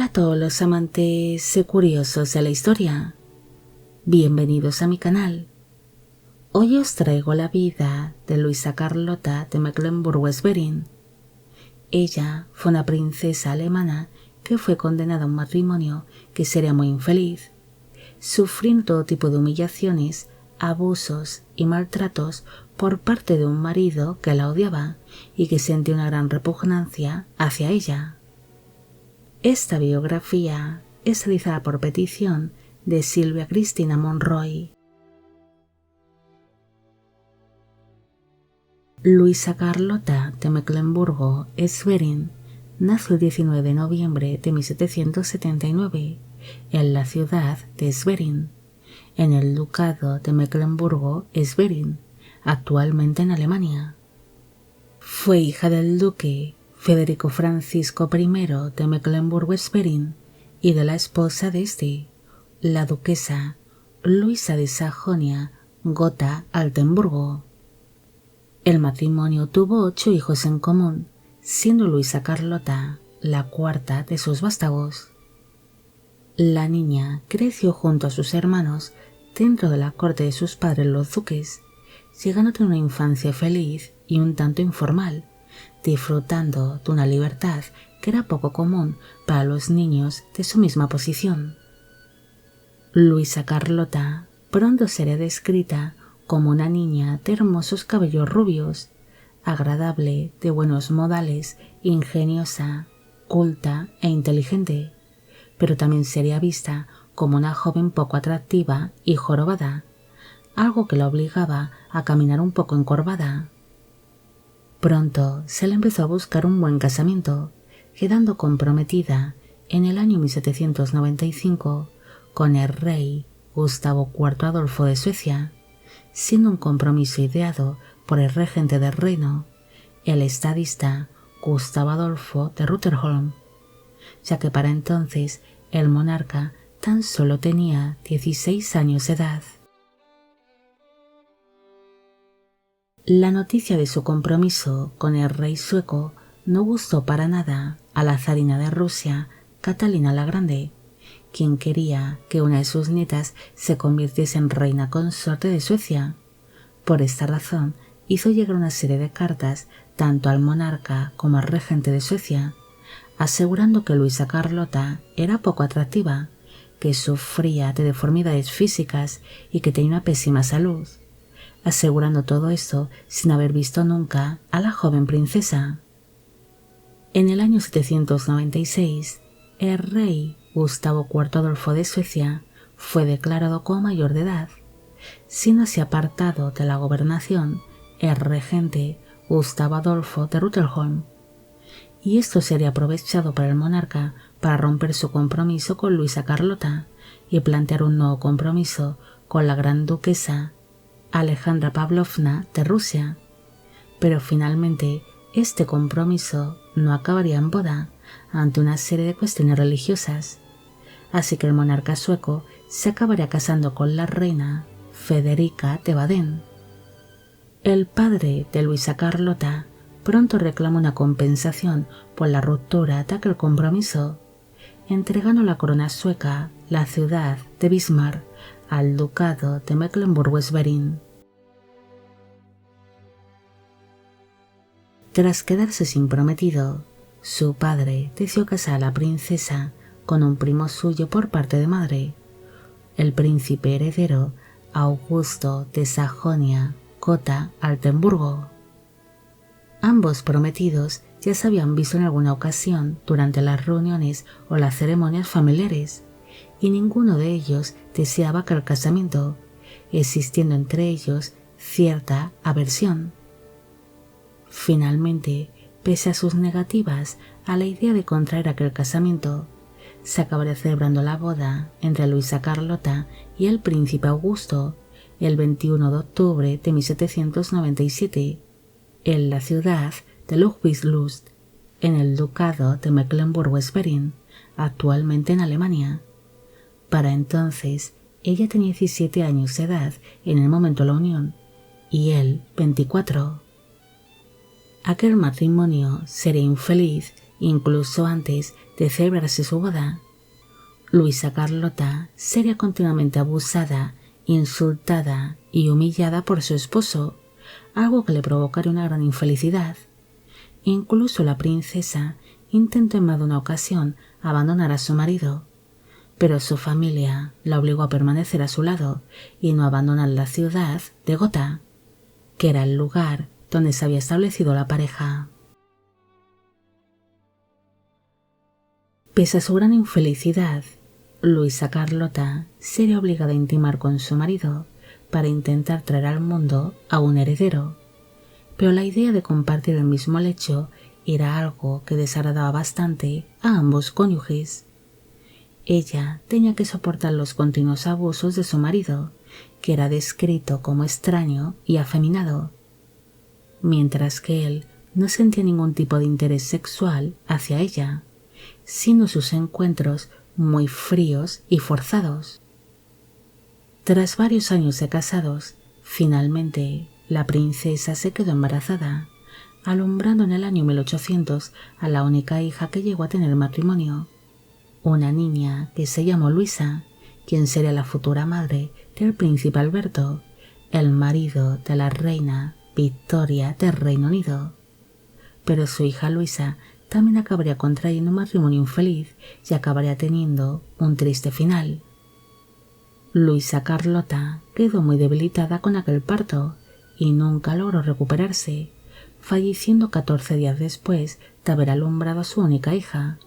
Hola a todos los amantes y curiosos de la historia. Bienvenidos a mi canal. Hoy os traigo la vida de Luisa Carlota de Mecklemburgo-Schwerin. Ella fue una princesa alemana que fue condenada a un matrimonio que sería muy infeliz, sufriendo todo tipo de humillaciones, abusos y maltratos por parte de un marido que la odiaba y que sentía una gran repugnancia hacia ella. Esta biografía es realizada por petición de Silvia Cristina Monroy. Luisa Carlota de Mecklemburgo-Schwerin nació el 19 de noviembre de 1779 en la ciudad de Schwerin, en el ducado de Mecklemburgo-Schwerin, actualmente en Alemania. Fue hija del duque Federico Francisco I de Mecklemburgo-Schwerin y de la esposa de este, la duquesa Luisa de Sajonia-Gotha-Altenburgo. El matrimonio tuvo 8 hijos en común, siendo Luisa Carlota la cuarta de sus vástagos. La niña creció junto a sus hermanos dentro de la corte de sus padres los duques, llegando a tener una infancia feliz y un tanto informal, disfrutando de una libertad que era poco común para los niños de su misma posición. Luisa Carlota pronto sería descrita como una niña de hermosos cabellos rubios, agradable, de buenos modales, ingeniosa, culta e inteligente, pero también sería vista como una joven poco atractiva y jorobada, algo que la obligaba a caminar un poco encorvada. Pronto se le empezó a buscar un buen casamiento, quedando comprometida en el año 1795 con el rey Gustavo IV Adolfo de Suecia, siendo un compromiso ideado por el regente del reino, el estadista Gustavo Adolfo de Rutherholm, ya que para entonces el monarca tan solo tenía 16 años de edad. La noticia de su compromiso con el rey sueco no gustó para nada a la zarina de Rusia, Catalina la Grande, quien quería que una de sus nietas se convirtiese en reina consorte de Suecia. Por esta razón hizo llegar una serie de cartas tanto al monarca como al regente de Suecia, asegurando que Luisa Carlota era poco atractiva, que sufría de deformidades físicas y que tenía una pésima salud, asegurando todo esto sin haber visto nunca a la joven princesa. En el año 796, el rey Gustavo IV Adolfo de Suecia fue declarado como mayor de edad, siendo así apartado de la gobernación el regente Gustavo Adolfo de Rutherholm, y esto sería aprovechado por el monarca para romper su compromiso con Luisa Carlota y plantear un nuevo compromiso con la gran duquesa Alejandra Pavlovna de Rusia, pero finalmente este compromiso no acabaría en boda ante una serie de cuestiones religiosas, así que el monarca sueco se acabaría casando con la reina Federica de Baden. El padre de Luisa Carlota pronto reclamó una compensación por la ruptura de aquel compromiso, entregando a la corona sueca la ciudad de Bismarck al ducado de Mecklemburgo-Schwerin. Tras quedarse sin prometido, su padre decidió casar a la princesa con un primo suyo por parte de madre, el príncipe heredero Augusto de Sajonia-Gotha-Altenburgo. Ambos prometidos ya se habían visto en alguna ocasión durante las reuniones o las ceremonias familiares, y ninguno de ellos deseaba aquel casamiento, existiendo entre ellos cierta aversión. Finalmente, pese a sus negativas a la idea de contraer aquel casamiento, se acabaría celebrando la boda entre Luisa Carlota y el príncipe Augusto el 21 de octubre de 1797 en la ciudad de Ludwigslust, en el ducado de Mecklemburgo-Schwerin, actualmente en Alemania. Para entonces, ella tenía 17 años de edad en el momento de la unión, y él 24. Aquel matrimonio sería infeliz incluso antes de celebrarse su boda. Luisa Carlota sería continuamente abusada, insultada y humillada por su esposo, algo que le provocaría una gran infelicidad. Incluso la princesa intentó en más de una ocasión abandonar a su marido, pero su familia la obligó a permanecer a su lado y no abandonar la ciudad de Gotha, que era el lugar donde se había establecido la pareja. Pese a su gran infelicidad, Luisa Carlota sería obligada a intimar con su marido para intentar traer al mundo a un heredero, pero la idea de compartir el mismo lecho era algo que desagradaba bastante a ambos cónyuges. Ella tenía que soportar los continuos abusos de su marido, que era descrito como extraño y afeminado, mientras que él no sentía ningún tipo de interés sexual hacia ella, siendo sus encuentros muy fríos y forzados. Tras varios años de casados, finalmente la princesa se quedó embarazada, alumbrando en el año 1800 a la única hija que llegó a tener el matrimonio, una niña que se llamó Luisa, quien sería la futura madre del príncipe Alberto, el marido de la reina Victoria del Reino Unido. Pero su hija Luisa también acabaría contrayendo un matrimonio infeliz y acabaría teniendo un triste final. Luisa Carlota quedó muy debilitada con aquel parto y nunca logró recuperarse, falleciendo 14 días después de haber alumbrado a su única hija,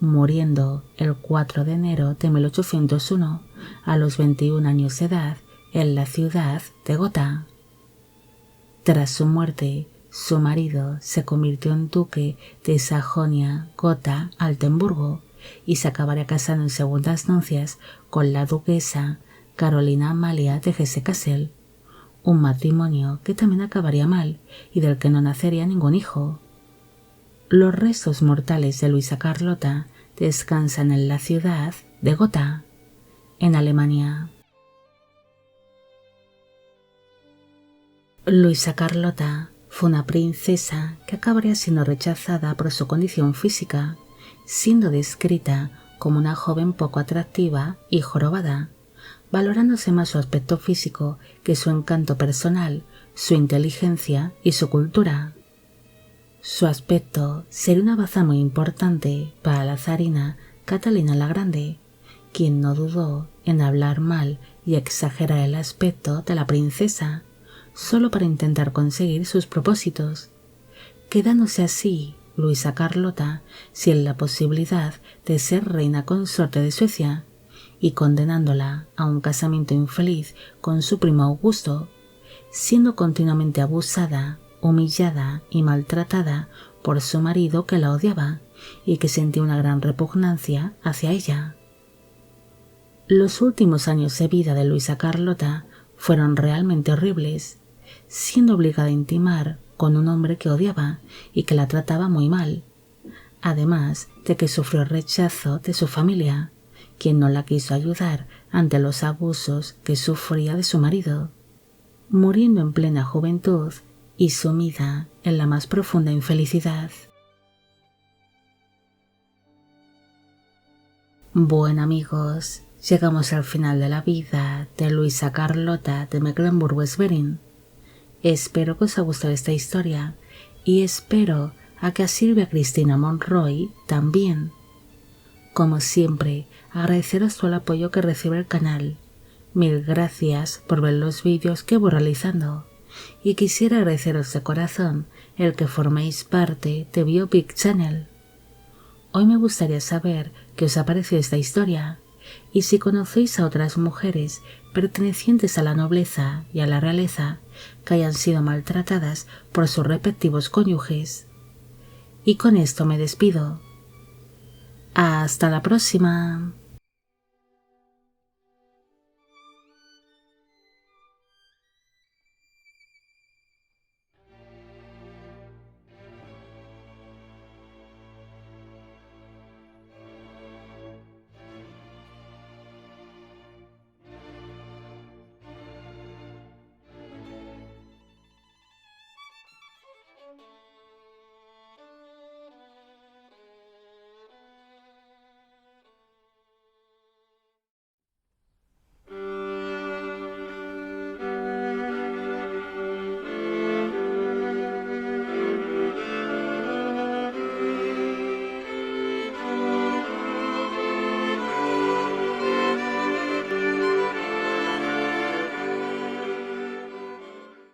muriendo el 4 de enero de 1801 a los 21 años de edad en la ciudad de Gotha. Tras su muerte, su marido se convirtió en duque de Sajonia-Gotha-Altenburgo y se acabaría casando en segundas nupcias con la duquesa Carolina Amalia de Hesse-Kassel, un matrimonio que también acabaría mal y del que no nacería ningún hijo. Los restos mortales de Luisa Carlota descansan en la ciudad de Gotha, en Alemania. Luisa Carlota fue una princesa que acabaría siendo rechazada por su condición física, siendo descrita como una joven poco atractiva y jorobada, valorándose más su aspecto físico que su encanto personal, su inteligencia y su cultura. Su aspecto sería una baza muy importante para la zarina Catalina la Grande, quien no dudó en hablar mal y exagerar el aspecto de la princesa, solo para intentar conseguir sus propósitos, quedándose así Luisa Carlota sin la posibilidad de ser reina consorte de Suecia y condenándola a un casamiento infeliz con su primo Augusto, siendo continuamente abusada, humillada y maltratada por su marido, que la odiaba y que sentía una gran repugnancia hacia ella. Los últimos años de vida de Luisa Carlota fueron realmente horribles, siendo obligada a intimar con un hombre que odiaba y que la trataba muy mal, además de que sufrió rechazo de su familia, quien no la quiso ayudar ante los abusos que sufría de su marido, muriendo en plena juventud y sumida en la más profunda infelicidad. Bueno amigos, llegamos al final de la vida de Luisa Carlota de Mecklemburgo-Schwerin. Espero que os haya gustado esta historia y espero a que a Silvia Cristina Monroy también. Como siempre, agradeceros todo el apoyo que recibe el canal. Mil gracias por ver los vídeos que voy realizando y quisiera agradeceros de corazón el que forméis parte de Biopic Channel. Hoy me gustaría saber qué os ha parecido esta historia y si conocéis a otras mujeres pertenecientes a la nobleza y a la realeza que hayan sido maltratadas por sus respectivos cónyuges. Y con esto me despido. Hasta la próxima.